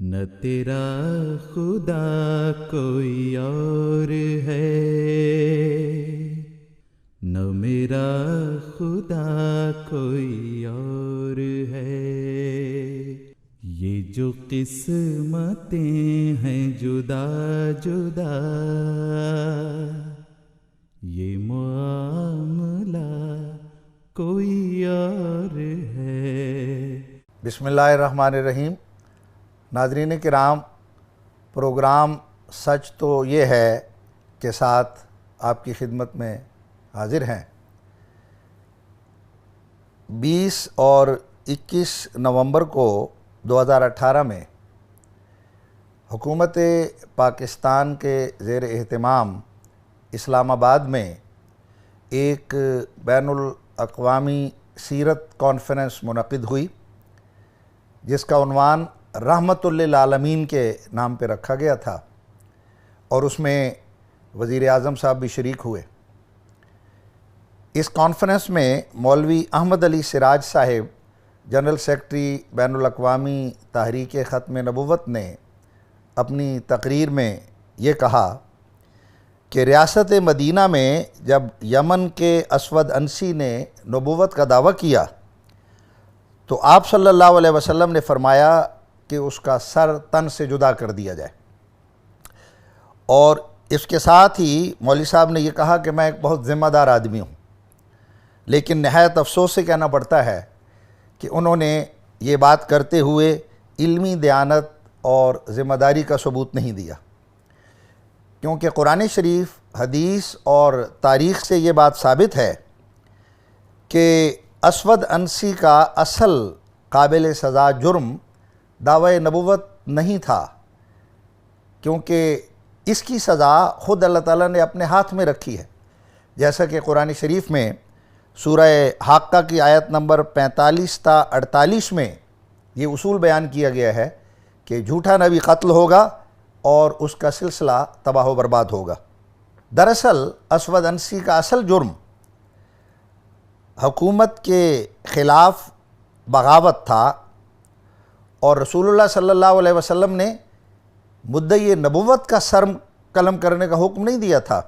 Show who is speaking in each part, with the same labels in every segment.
Speaker 1: نہ تیرا خدا کوئی اور ہے، نہ میرا خدا کوئی اور ہے، یہ جو قسمتیں ہیں جدا جدا، یہ معاملہ کوئی اور ہے۔
Speaker 2: بسم اللہ الرحمن الرحیم۔ ناظرین کرام، پروگرام سچ تو یہ ہے کے ساتھ آپ کی خدمت میں حاضر ہیں۔ 20 اور 21 نومبر کو 2018 میں حکومت پاکستان کے زیر اہتمام اسلام آباد میں ایک بین الاقوامی سیرت کانفرنس منعقد ہوئی، جس کا عنوان رحمت للعالمین کے نام پہ رکھا گیا تھا، اور اس میں وزیر اعظم صاحب بھی شریک ہوئے۔ اس کانفرنس میں مولوی احمد علی سراج صاحب، جنرل سیکرٹری بین الاقوامی تحریک ختم نبوت نے اپنی تقریر میں یہ کہا کہ ریاست مدینہ میں جب یمن کے اسود انسی نے نبوت کا دعویٰ کیا تو آپ صلی اللہ علیہ وسلم نے فرمایا کہ اس کا سر تن سے جدا کر دیا جائے، اور اس کے ساتھ ہی مولوی صاحب نے یہ کہا کہ میں ایک بہت ذمہ دار آدمی ہوں، لیکن نہایت افسوس سے کہنا پڑتا ہے کہ انہوں نے یہ بات کرتے ہوئے علمی دیانت اور ذمہ داری کا ثبوت نہیں دیا، کیونکہ قرآن شریف، حدیث اور تاریخ سے یہ بات ثابت ہے کہ اسود انسی کا اصل قابل سزا جرم دعوی نبوت نہیں تھا، کیونکہ اس کی سزا خود اللہ تعالیٰ نے اپنے ہاتھ میں رکھی ہے، جیسا کہ قرآن شریف میں سورہ حاقہ کی آیت نمبر 45 تا 48 میں یہ اصول بیان کیا گیا ہے کہ جھوٹا نبی قتل ہوگا اور اس کا سلسلہ تباہ و برباد ہوگا۔ دراصل اسود انسی کا اصل جرم حکومت کے خلاف بغاوت تھا، اور رسول اللہ صلی اللہ علیہ وسلم نے مدعی نبوت کا سر قلم کرنے کا حکم نہیں دیا تھا،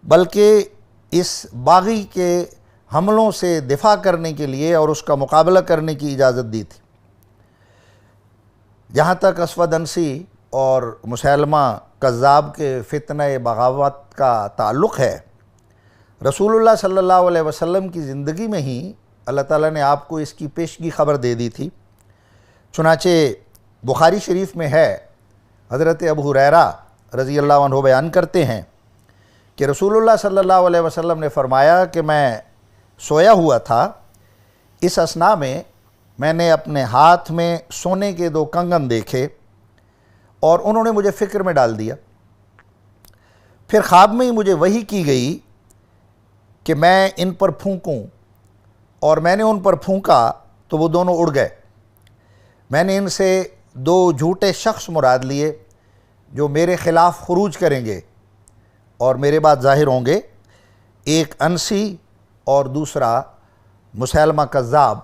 Speaker 2: بلکہ اس باغی کے حملوں سے دفاع کرنے کے لیے اور اس کا مقابلہ کرنے کی اجازت دی تھی۔ جہاں تک اسود انسی اور مسیلمہ کذاب کے فتنہ بغاوت کا تعلق ہے، رسول اللہ صلی اللہ علیہ وسلم کی زندگی میں ہی اللہ تعالیٰ نے آپ کو اس کی پیشگی خبر دے دی تھی۔ چنانچہ بخاری شریف میں ہے، حضرت ابو ہریرہ رضی اللہ عنہ بیان کرتے ہیں کہ رسول اللہ صلی اللہ علیہ وسلم نے فرمایا کہ میں سویا ہوا تھا، اس اثناء میں نے اپنے ہاتھ میں سونے کے 2 کنگن دیکھے اور انہوں نے مجھے فکر میں ڈال دیا۔ پھر خواب میں ہی مجھے وحی کی گئی کہ میں ان پر پھونکوں، اور میں نے ان پر پھونکا تو وہ دونوں اڑ گئے۔ میں نے ان سے 2 جھوٹے شخص مراد لیے جو میرے خلاف خروج کریں گے اور میرے بعد ظاہر ہوں گے، ایک انسی اور دوسرا مسیلمہ کذاب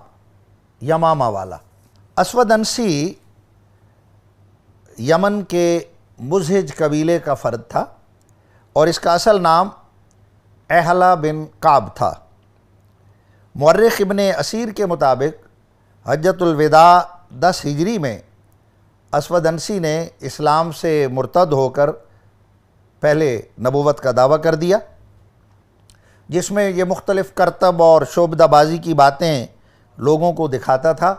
Speaker 2: یمامہ والا۔ اسود انسی یمن کے مزہج قبیلے کا فرد تھا، اور اس کا اصل نام اہلا بن کعب تھا۔ مورخ ابن اسیر کے مطابق حجۃ الوداع 10 ہجری میں اسود انسی نے اسلام سے مرتد ہو کر پہلے نبوت کا دعویٰ کر دیا، جس میں یہ مختلف کرتب اور شعبدہ بازی کی باتیں لوگوں کو دکھاتا تھا،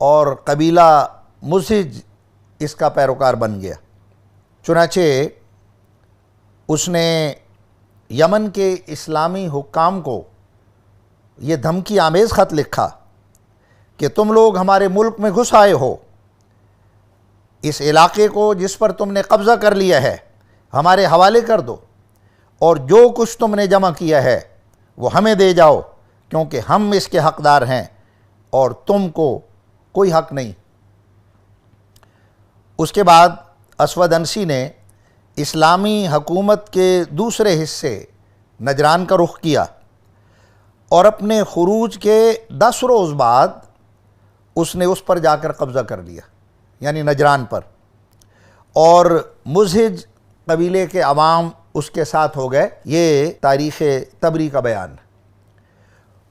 Speaker 2: اور قبیلہ مزہج اس کا پیروکار بن گیا۔ چنانچہ اس نے یمن کے اسلامی حکام کو یہ دھمکی آمیز خط لکھا کہ تم لوگ ہمارے ملک میں گھس آئے ہو، اس علاقے کو جس پر تم نے قبضہ کر لیا ہے ہمارے حوالے کر دو، اور جو کچھ تم نے جمع کیا ہے وہ ہمیں دے جاؤ، کیونکہ ہم اس کے حقدار ہیں اور تم کو کوئی حق نہیں۔ اس کے بعد اسود انسی نے اسلامی حکومت کے دوسرے حصے نجران کا رخ کیا، اور اپنے خروج کے 10 روز بعد اس نے اس پر جا کر قبضہ کر لیا، یعنی نجران پر۔ اور مزہج قبیلے کے عوام اس کے ساتھ ہو گئے۔ یہ تاریخ طبری کا بیان۔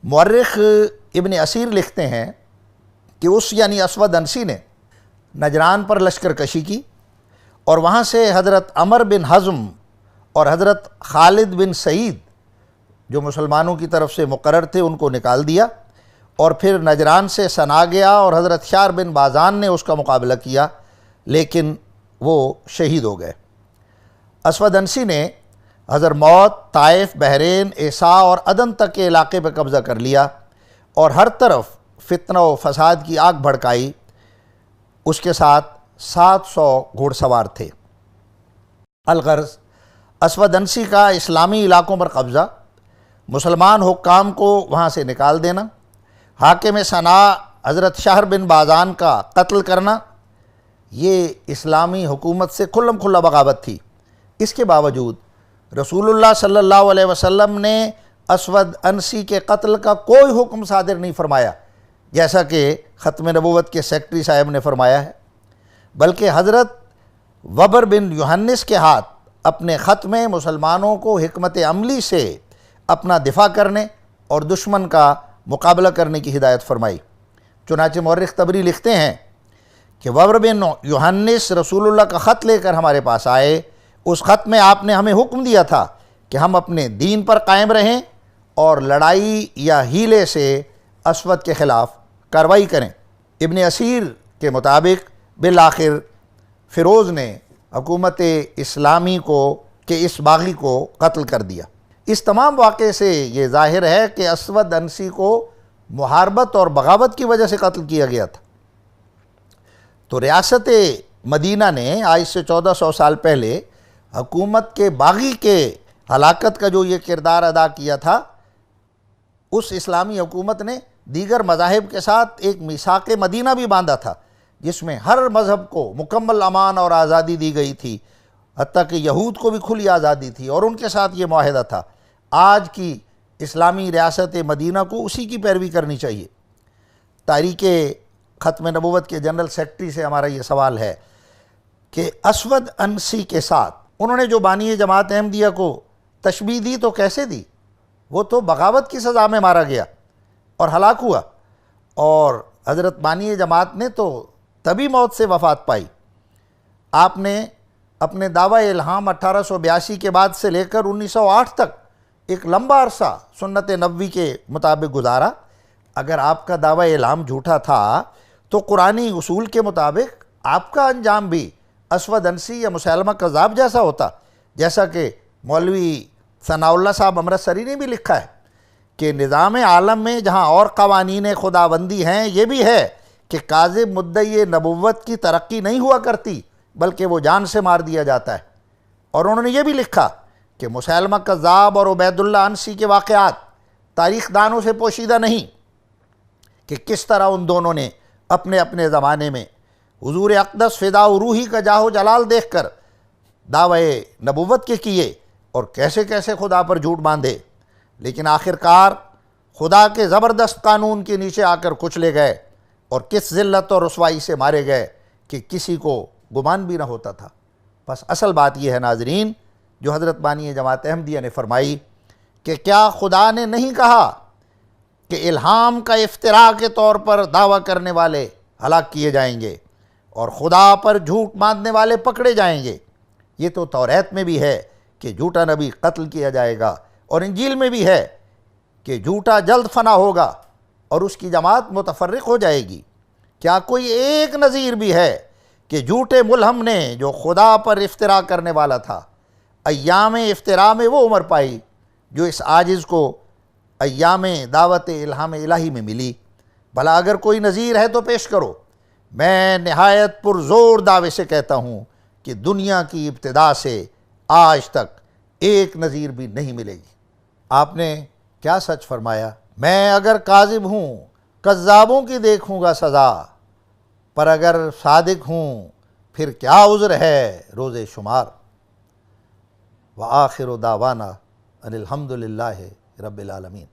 Speaker 2: مورخ ابن اسیر لکھتے ہیں کہ اس یعنی اسود انسی نے نجران پر لشکر کشی کی اور وہاں سے حضرت عمر بن حزم اور حضرت خالد بن سعید جو مسلمانوں کی طرف سے مقرر تھے ان کو نکال دیا، اور پھر نجران سے سنا گیا اور حضرت شار بن بازان نے اس کا مقابلہ کیا، لیکن وہ شہید ہو گئے۔ اسود انسی نے حضرموت، طائف، بحرین، عیسا اور عدن تک کے علاقے پہ قبضہ کر لیا اور ہر طرف فتنہ و فساد کی آگ بھڑکائی۔ اس کے ساتھ 700 گھوڑ سوار تھے۔ الغرض اسود انسی کا اسلامی علاقوں پر قبضہ، مسلمان حکام کو وہاں سے نکال دینا، حاکم صنعاء حضرت شہر بن بازان کا قتل کرنا، یہ اسلامی حکومت سے کھلم کھلا بغاوت تھی۔ اس کے باوجود رسول اللہ صلی اللہ علیہ وسلم نے اسود انسی کے قتل کا کوئی حکم صادر نہیں فرمایا، جیسا کہ ختم نبوت کے سیکٹری صاحب نے فرمایا ہے، بلکہ حضرت وبر بن یوحنس کے ہاتھ اپنے خط میں مسلمانوں کو حکمت عملی سے اپنا دفاع کرنے اور دشمن کا مقابلہ کرنے کی ہدایت فرمائی۔ چنانچہ مورخ طبری لکھتے ہیں کہ وبر بن یوحنس رسول اللہ کا خط لے کر ہمارے پاس آئے۔ اس خط میں آپ نے ہمیں حکم دیا تھا کہ ہم اپنے دین پر قائم رہیں اور لڑائی یا ہیلے سے اسود کے خلاف کارروائی کریں۔ ابن اسیر کے مطابق بالآخر فیروز نے حکومت اسلامی کو کہ اس باغی کو قتل کر دیا۔ اس تمام واقعے سے یہ ظاہر ہے کہ اسود انسی کو محاربت اور بغاوت کی وجہ سے قتل کیا گیا تھا۔ تو ریاست مدینہ نے آج سے 1400 سال پہلے حکومت کے باغی کے ہلاکت کا جو یہ کردار ادا کیا تھا، اس اسلامی حکومت نے دیگر مذاہب کے ساتھ ایک میثاق مدینہ بھی باندھا تھا، جس میں ہر مذہب کو مکمل امان اور آزادی دی گئی تھی، حتیٰ کہ یہود کو بھی کھلی آزادی تھی، اور ان کے ساتھ یہ معاہدہ تھا۔ آج کی اسلامی ریاست مدینہ کو اسی کی پیروی کرنی چاہیے۔ تاریخ ختم نبوت کے جنرل سیکرٹری سے ہمارا یہ سوال ہے کہ اسود انسی کے ساتھ انہوں نے جو بانی جماعت احمدیہ کو تشبیہ دی تو کیسے دی؟ وہ تو بغاوت کی سزا میں مارا گیا اور ہلاک ہوا، اور حضرت بانی جماعت نے تو تبھی موت سے وفات پائی۔ آپ نے اپنے دعوی الہام 1882 کے بعد سے لے کر 1908 تک ایک لمبا عرصہ سنت نبوی کے مطابق گزارا۔ اگر آپ کا دعوی الہام جھوٹا تھا تو قرآنی اصول کے مطابق آپ کا انجام بھی اسود انسی یا مسیلمہ کذاب جیسا ہوتا، جیسا کہ مولوی ثناء اللہ صاحب امرتسری نے بھی لکھا ہے کہ نظام عالم میں جہاں اور قوانین خداوندی ہیں، یہ بھی ہے کہ کاذب مدعی نبوت کی ترقی نہیں ہوا کرتی بلکہ وہ جان سے مار دیا جاتا ہے۔ اور انہوں نے یہ بھی لکھا کہ مسیلمہ کذاب اور عبید اللہ انسی کے واقعات تاریخ دانوں سے پوشیدہ نہیں، کہ کس طرح ان دونوں نے اپنے اپنے زمانے میں حضور اقدس فداء روحی کا جاہ و جلال دیکھ کر دعوی نبوت کے کیے اور کیسے کیسے خدا پر جھوٹ باندھے، لیکن آخرکار خدا کے زبردست قانون کے نیچے آ کر کچلے گئے اور کس ذلت اور رسوائی سے مارے گئے کہ کسی کو گمان بھی نہ ہوتا تھا۔ بس اصل بات یہ ہے ناظرین، جو حضرت بانی جماعت احمدیہ نے فرمائی کہ کیا خدا نے نہیں کہا کہ الہام کا افتراء کے طور پر دعویٰ کرنے والے ہلاک کیے جائیں گے اور خدا پر جھوٹ باندھنے والے پکڑے جائیں گے؟ یہ تو توریت میں بھی ہے کہ جھوٹا نبی قتل کیا جائے گا، اور انجیل میں بھی ہے کہ جھوٹا جلد فنا ہوگا اور اس کی جماعت متفرق ہو جائے گی۔ کیا کوئی ایک نظیر بھی ہے کہ جھوٹے ملہم نے جو خدا پر افتراء کرنے والا تھا، ایام افتراء میں وہ عمر پائی جو اس عاجز کو ایام دعوت الہام الہی میں ملی؟ بھلا اگر کوئی نظیر ہے تو پیش کرو۔ میں نہایت پرزور دعوے سے کہتا ہوں کہ دنیا کی ابتدا سے آج تک ایک نظیر بھی نہیں ملے گی۔ آپ نے کیا سچ فرمایا؟ میں اگر کاذب ہوں کذابوں کی دیکھوں گا سزا، پر اگر صادق ہوں پھر کیا عذر ہے روز شمار۔ وآخر دعوانا ان الحمد للہ رب العالمین۔